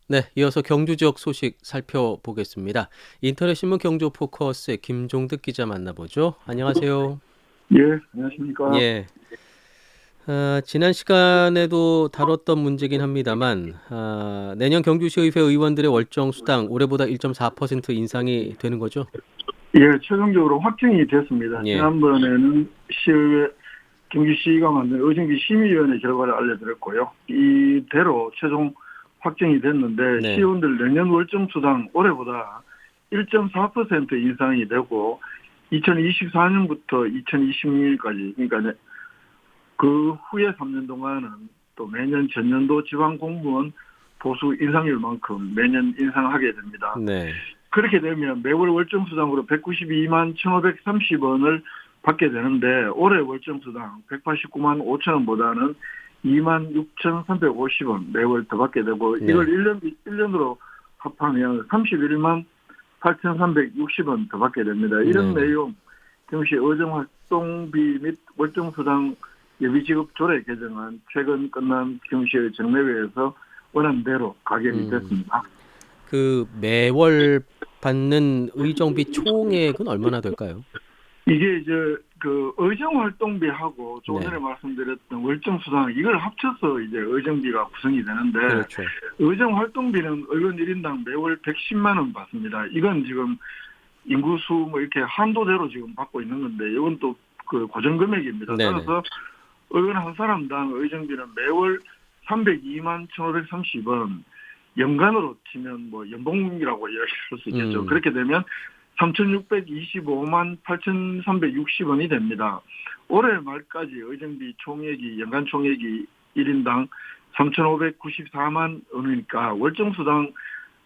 네, 이어서 경주 지역 소식 살펴보겠습니다. 인터넷 신문 경주 포커스의 김종득 기자 만나보죠. 안녕하세요. 예, 안녕하십니까. 예, 지난 시간에도 다뤘던 문제긴 합니다만, 내년 경주시의회 의원들의 월정 수당 올해보다 1.4% 인상이 되는 거죠? 예, 최종적으로 확정이 됐습니다. 예, 지난번에는 시의회, 경주시가 만든 의정비 심의위원회 결과를 알려드렸고요. 이대로 최종 확정이 됐는데, 네, 시의원들 내년 월정 수당 올해보다 1.4% 인상이 되고, 2024년부터 2026년까지, 그러니까 그 후에 3년 동안은 또 매년 전년도 지방공무원 보수 인상률만큼 매년 인상하게 됩니다. 네, 그렇게 되면 매월 월정수당으로 192만 1,530원을 받게 되는데 올해 월정수당 189만 5천 원보다는 2만 6,350원 매월 더 받게 되고 이걸 네, 1년으로 합하면 31만 8,360원 더 받게 됩니다. 이런 네, 네. 내용 경시 의정활동비 및 월정수당 예비지급 조례 개정안 최근 끝난 경시의 정례회에서 원안대로 가결이 음, 됐습니다. 그 매월 받는 의정비 총액은 얼마나 될까요? 이게 이제 그 의정활동비하고 조금 전에 네, 말씀드렸던 월정수당 이걸 합쳐서 이제 의정비가 구성이 되는데 그렇죠. 의정활동비는 의원 1인당 매월 110만 원 받습니다. 이건 지금 인구수 뭐 이렇게 한도대로 지금 받고 있는 건데 이건 또 그 고정금액입니다. 네네. 따라서 의원 한 사람당 의정비는 매월 302만 1,530원, 연간으로 치면 뭐 연봉이라고 이야기할 수 있겠죠. 음, 그렇게 되면 3,625만 8,360원이 됩니다. 올해 말까지 의정비 총액이 연간 총액이 1인당 3,594만 원이니까 월정수당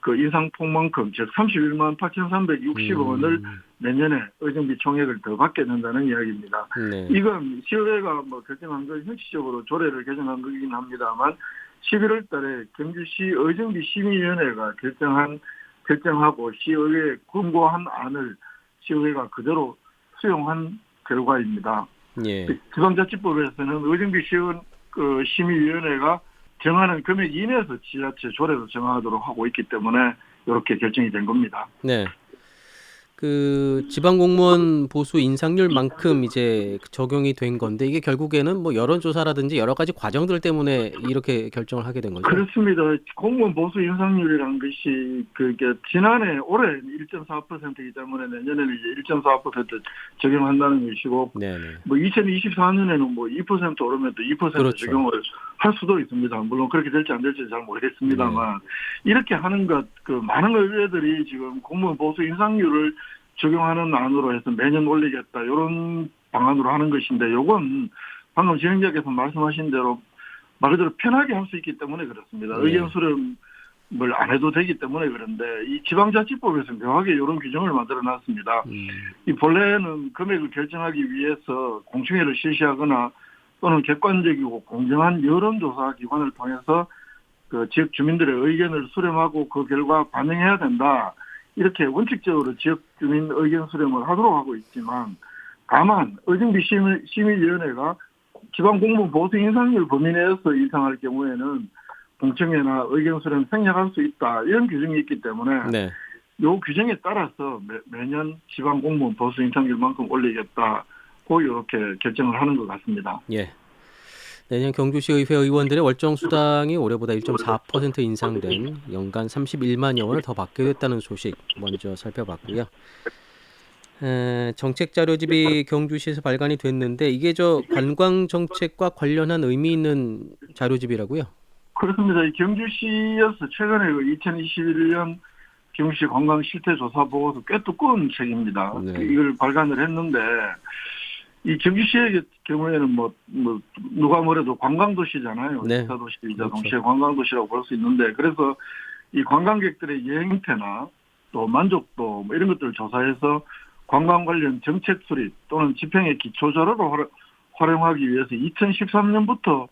그 인상폭만큼 즉 31만 8,360원을 음, 내년에 의정비 총액을 더 받게 된다는 이야기입니다. 네. 이건 시의회가 뭐 결정한 거 형식적으로 조례를 개정한 거긴 합니다만 11월 달에 경주시 의정비 심의위원회가 결정하고 시의회에 권고한 안을 시의회가 그대로 수용한 결과입니다. 예. 지방자치법에서는 의정비 시의원 그 심의위원회가 정하는 금액 이내에서 지자체 조례로 정하도록 하고 있기 때문에 이렇게 결정이 된 겁니다. 네. 그 지방 공무원 보수 인상률만큼 이제 적용이 된 건데 이게 결국에는 뭐 여론조사라든지 여러 가지 과정들 때문에 이렇게 결정을 하게 된 거죠? 그렇습니다. 공무원 보수 인상률이라는 것이 그게 지난해 올해 1.4%이기 때문에 내년에는 이제 1.4% 적용한다는 것이고 네네. 뭐 2024년에는 뭐 2% 오르면 또 2% 그렇죠. 적용을 할 수도 있습니다. 물론 그렇게 될지 안 될지 잘 네. 모르겠습니다만 이렇게 하는 것 그 많은 의회들이 지금 공무원 보수 인상률을 적용하는 안으로 해서 매년 올리겠다 이런 방안으로 하는 것인데 요건 방금 진행자께서 말씀하신 대로 말 그대로 편하게 할 수 있기 때문에 그렇습니다. 의견 예. 수렴을 안 해도 되기 때문에 그런데 이 지방자치법에서 묘하게 이런 규정을 만들어 놨습니다. 음. 이 본래는 금액을 결정하기 위해서 공청회를 실시하거나 또는 객관적이고 공정한 여론조사 기관을 통해서 그 지역 주민들의 의견을 수렴하고 그 결과 반영해야 된다. 이렇게 원칙적으로 지역 주민 의견 수렴을 하도록 하고 있지만 다만 의정비 심의위원회가 지방 공무원 보수 인상률 범위 내에서 인상할 경우에는 공청회나 의견 수렴 생략할 수 있다. 이런 규정이 있기 때문에 네. 이 규정에 따라서 매년 지방 공무원 보수 인상률만큼 올리겠다. 고 이렇게 결정을 하는 것 같습니다. 예. 내년 경주시의회 의원들의 월정 수당이 올해보다 1.4% 인상된 연간 31만여 원을 더 받게 됐다는 소식 먼저 살펴봤고요. 정책 자료집이 경주시에서 발간이 됐는데 이게 저 관광 정책과 관련한 의미 있는 자료집이라고요? 그렇습니다. 이 경주시에서 최근에 그 2021년 경주시 관광 실태 조사 보고서 꽤 두꺼운 책입니다. 네. 이걸 발간을 했는데 이 경주시의 경우에는 뭐 누가 뭐래도 관광도시잖아요. 네. 2차 도시이자 그렇죠. 동시에 관광도시라고 볼 수 있는데 그래서 이 관광객들의 여행 행태나 또 만족도 뭐 이런 것들을 조사해서 관광 관련 정책 수립 또는 집행의 기초 자료로 활용하기 위해서 2013년부터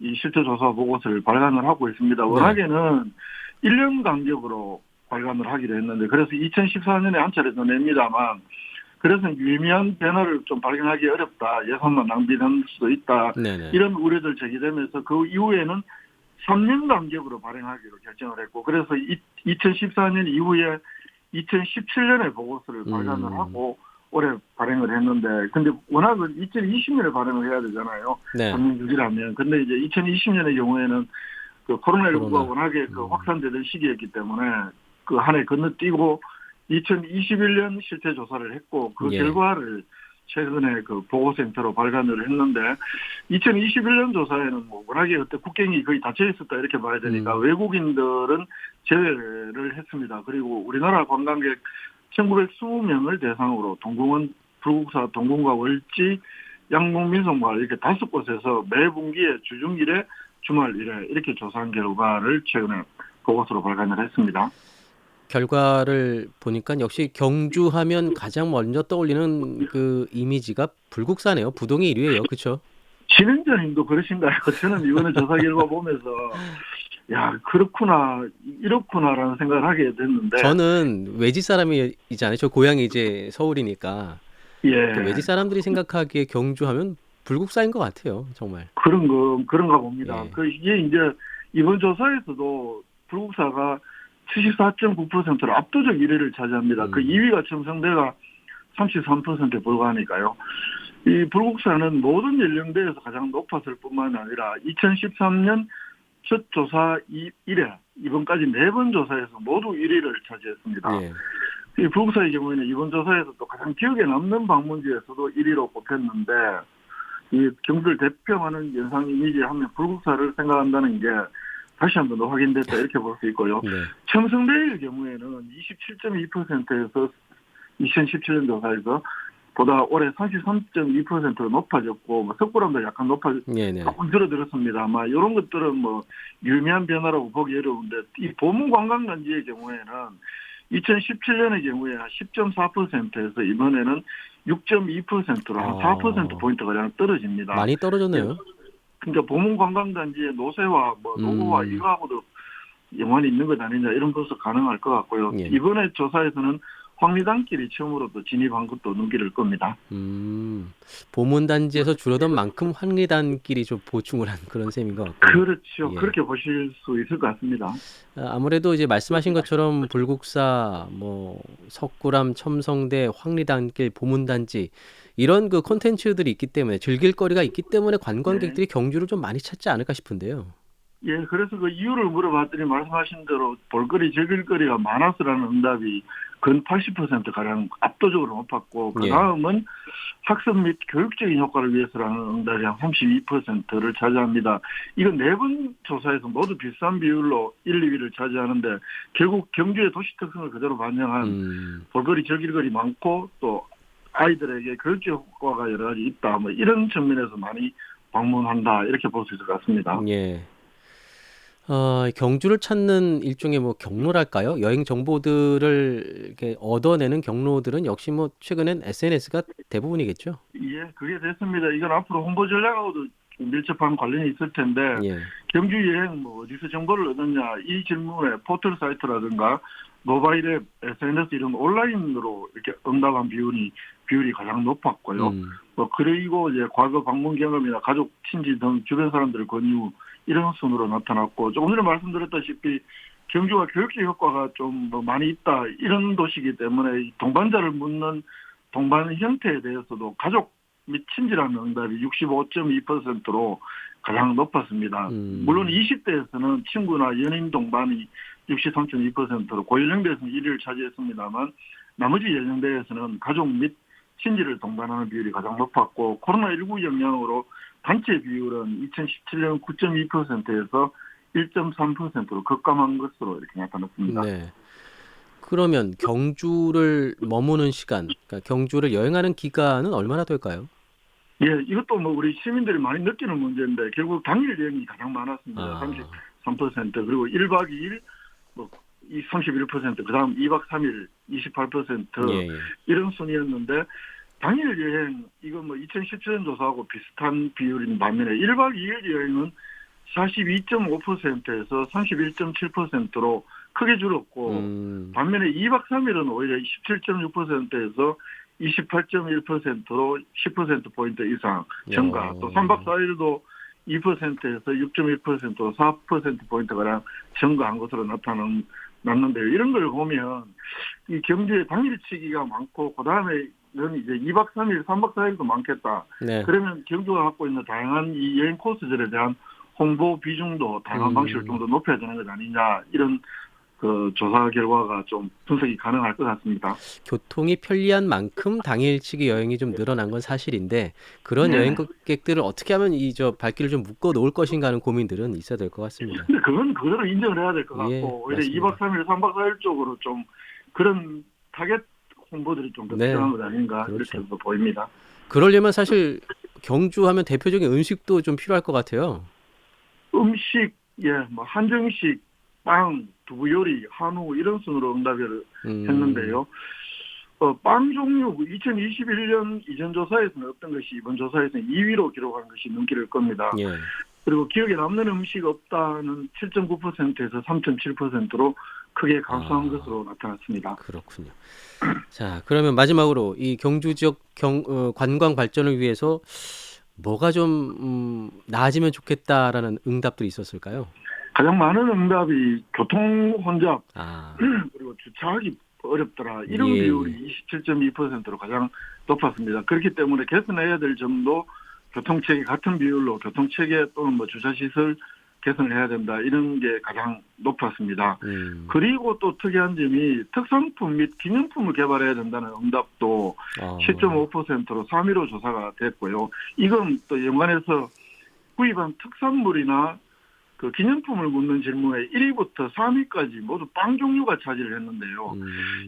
이 실태 조사 보고서를 발간을 하고 있습니다. 네. 워낙에는 1년 간격으로 발간을 하기로 했는데 그래서 2014년에 한 차례 더 냅니다만 그래서 유의미한 변화를 좀 발견하기 어렵다. 예산만 낭비될 수도 있다. 네네. 이런 우려들 제기되면서 그 이후에는 3년 간격으로 발행하기로 결정을 했고 그래서 2014년 이후에 2017년에 보고서를 발간을 하고 올해 발행을 했는데 근데 워낙은 2020년에 발행을 해야 되잖아요. 네. 3년 유지라면. 근데 이제 2020년의 경우에는 그 코로나19가 코로나. 워낙에 그 확산되던 시기였기 때문에 그 한 해 건너뛰고 2021년 실태 조사를 했고 그 예. 결과를 최근에 그 보고센터로 발간을 했는데 2021년 조사에는 뭐 워낙에 그때 국경이 거의 닫혀 있었다 이렇게 봐야 되니까 외국인들은 제외를 했습니다. 그리고 우리나라 관광객 1920명을 대상으로 동궁원, 불국사, 동궁과 월지, 양궁, 민속마을 이렇게 5곳에서 매 분기에 주중 1회, 주말 1회 이렇게 조사한 결과를 최근에 보고서로 발간을 했습니다. 결과를 보니까 역시 경주하면 가장 먼저 떠올리는 그 이미지가 불국사네요. 부동이 1위예요. 그렇죠? 진행자님도 그러신가요? 저는 이번에 조사 결과 보면서 야 그렇구나 이렇구나라는 생각을 하게 됐는데 저는 외지 사람이잖아요. 저 고향이 이제 서울이니까 그 외지 예 사람들이 생각하기에 경주하면 불국사인 것 같아요. 정말. 그런가 봅니다. 예. 그 이게 이제 이번 조사에서도 불국사가 74.9%로 압도적 1위를 차지합니다. 그 2위가 첨성대가 33%에 불과하니까요. 이 불국사는 모든 연령대에서 가장 높았을 뿐만 아니라 2013년 첫 조사 이래 이번까지 4번 조사에서 모두 1위를 차지했습니다. 예. 이 불국사의 경우에는 이번 조사에서 또 가장 기억에 남는 방문지에서도 1위로 꼽혔는데 이 경주를 대표하는 연상 이미지 하면 불국사를 생각한다는 게 다시 한 번 더 확인됐다 이렇게 볼 수 있고요. 네. 첨성대의 경우에는 27.2%에서 2017년 조사에서 보다 올해 33.2%로 높아졌고 뭐 석굴암도 약간 네네. 조금 줄어들었습니다. 아마 이런 것들은 뭐 유의미한 변화라고 보기 어려운데 이 보문관광단지의 경우에는 2017년의 경우에 한 10.4%에서 이번에는 6.2%로 한 4%포인트 가량 떨어집니다. 많이 떨어졌네요. 그러니까 보문관광단지의 노세화, 뭐 노후화 이거하고도 연관이 있는 것 아니냐 이런 것도 가능할 것 같고요. 예. 이번에 조사에서는 황리단길이 처음으로 또 진입한 것도 눈길을 끕니다. 보문단지에서 줄어든 만큼 황리단길이 좀 보충을 한 그런 셈인 것 같고요. 그렇죠. 예. 그렇게 보실 수 있을 것 같습니다. 아무래도 이제 말씀하신 것처럼 불국사, 뭐 석굴암, 첨성대, 황리단길, 보문단지 이런 그 콘텐츠들이 있기 때문에 즐길 거리가 있기 때문에 관광객들이 경주를 좀 많이 찾지 않을까 싶은데요. 예, 그래서 그 이유를 물어봤더니 말씀하신 대로 볼거리, 즐길거리가 많아서라는 응답이 근 80%가량 압도적으로 높았고, 그 다음은 학습 및 교육적인 효과를 위해서라는 응답이 한 32%를 차지합니다. 이건 4번 조사에서 모두 비슷한 비율로 1, 2위를 차지하는데, 결국 경주의 도시 특성을 그대로 반영한 볼거리, 즐길거리 많고, 또 아이들에게 교육적 효과가 여러 가지 있다, 뭐 이런 측면에서 많이 방문한다, 이렇게 볼 수 있을 것 같습니다. 예. 경주를 찾는 일종의 뭐 경로랄까요? 여행 정보들을 이렇게 얻어내는 경로들은 역시 뭐 최근엔 SNS가 대부분이겠죠? 예, 그게 됐습니다. 이건 앞으로 홍보 전략하고도 밀접한 관련이 있을 텐데 예. 경주 여행 뭐 어디서 정보를 얻느냐 이 질문에 포털 사이트라든가 모바일 앱, SNS 이런 온라인으로 이렇게 응답한 비율이 가장 높았고요. 뭐 그리고 이제 과거 방문 경험이나 가족, 친지 등 주변 사람들의 권유 이런 순으로 나타났고 조금 전에 말씀드렸다시피 경주가 교육적 효과가 좀 뭐 많이 있다 이런 도시이기 때문에 동반자를 묻는 동반 형태에 대해서도 가족 및 친지라는 응답이 65.2%로 가장 높았습니다. 물론 20대에서는 친구나 연인 동반이 63.2%로 고연령대에서는 1위를 차지했습니다만 나머지 연령대에서는 가족 및 친지를 동반하는 비율이 가장 높았고 코로나19 영향으로 단체 비율은 2017년 9.2%에서 1.3%로 급감한 것으로 이렇게 나타났습니다. 네. 그러면 경주를 머무는 시간, 그러니까 경주를 여행하는 기간은 얼마나 될까요? 예, 이것도 뭐 우리 시민들이 많이 느끼는 문제인데 결국 당일 여행이 가장 많았습니다. 33% 그리고 1박 2일 뭐 31%, 그다음 2박 3일 28% 이런 순이었는데 당일 여행 이건 뭐 2017년 조사하고 비슷한 비율인 반면에 1박 2일 여행은 42.5%에서 31.7%로 크게 줄었고 반면에 2박 3일은 오히려 17.6%에서 28.1%로 10%포인트 이상 증가. 또 3박 4일도 2%에서 6.1%로 4%포인트가량 증가한 것으로 나타났는데요. 이런 걸 보면 이 경주에 당일치기가 많고 그다음에는 이제 2박 3일, 3박 4일도 많겠다. 네. 그러면 경주가 갖고 있는 다양한 이 여행 코스들에 대한 홍보 비중도 다양한 방식을 좀 더 높여야 되는 것 아니냐, 이런 그 조사 결과가 좀 분석이 가능할 것 같습니다. 교통이 편리한 만큼 당일치기 여행이 좀 늘어난 건 사실인데 그런 네. 여행객들을 어떻게 하면 이 저 발길을 좀 묶어 놓을 것인가 하는 고민들은 있어야 될 것 같습니다. 근데 그건 그대로 인정을 해야 될 것 예, 같고, 오히려 맞습니다. 2박 3일, 3박 4일 쪽으로 좀 그런 타겟 홍보들이 좀 더 네, 필요한 것 아닌가, 그렇죠. 이렇게 보입니다. 그러려면 사실 경주하면 대표적인 음식도 좀 필요할 것 같아요. 음식, 예, 뭐 한정식, 빵, 두부 요리, 한우 이런 순으로 응답을 했는데요. 빵 종류 2021년 이전 조사에서는 어떤 것이 이번 조사에서는 2위로 기록한 것이 눈길을 끕니다. 예. 그리고 기억에 남는 음식 없다는 7.9%에서 3.7%로 크게 감소한 것으로 나타났습니다. 그렇군요. 자, 그러면 마지막으로 이 경주 지역 관광 발전을 위해서 뭐가 좀 나아지면 좋겠다라는 응답들이 있었을까요? 가장 많은 응답이 교통 혼잡, 아, 그리고 주차하기 어렵더라, 이런 예. 비율이 27.2%로 가장 높았습니다. 그렇기 때문에 개선해야 될 점도 교통체계 같은 비율로 교통체계 또는 뭐 주차시설 개선을 해야 된다, 이런 게 가장 높았습니다. 그리고 또 특이한 점이 특산품 및 기념품을 개발해야 된다는 응답도 10.5%로 3위로 조사가 됐고요. 이건 또 연관해서 구입한 특산물이나 그 기념품을 묻는 질문에 1위부터 3위까지 모두 빵 종류가 차지를 했는데요.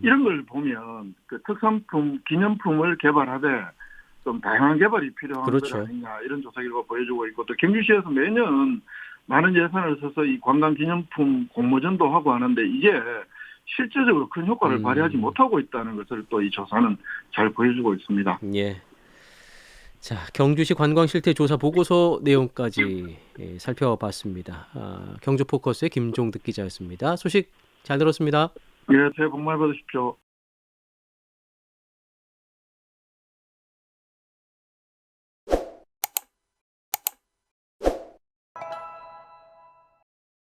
이런 걸 보면 그 특산품, 기념품을 개발하되 좀 다양한 개발이 필요한 그렇죠. 것 아니냐, 이런 조사 결과 보여주고 있고, 또 경주시에서 매년 많은 예산을 써서 이 관광 기념품 공모전도 하고 하는데 이게 실제적으로 큰 효과를 발휘하지 못하고 있다는 것을 또 이 조사는 잘 보여주고 있습니다. 예. 자, 경주시 관광 실태 조사 보고서 내용까지 살펴봤습니다. 경주 포커스의 김종득 기자였습니다. 소식 잘 들었습니다. 예, 새해 복 많이 받으십시오.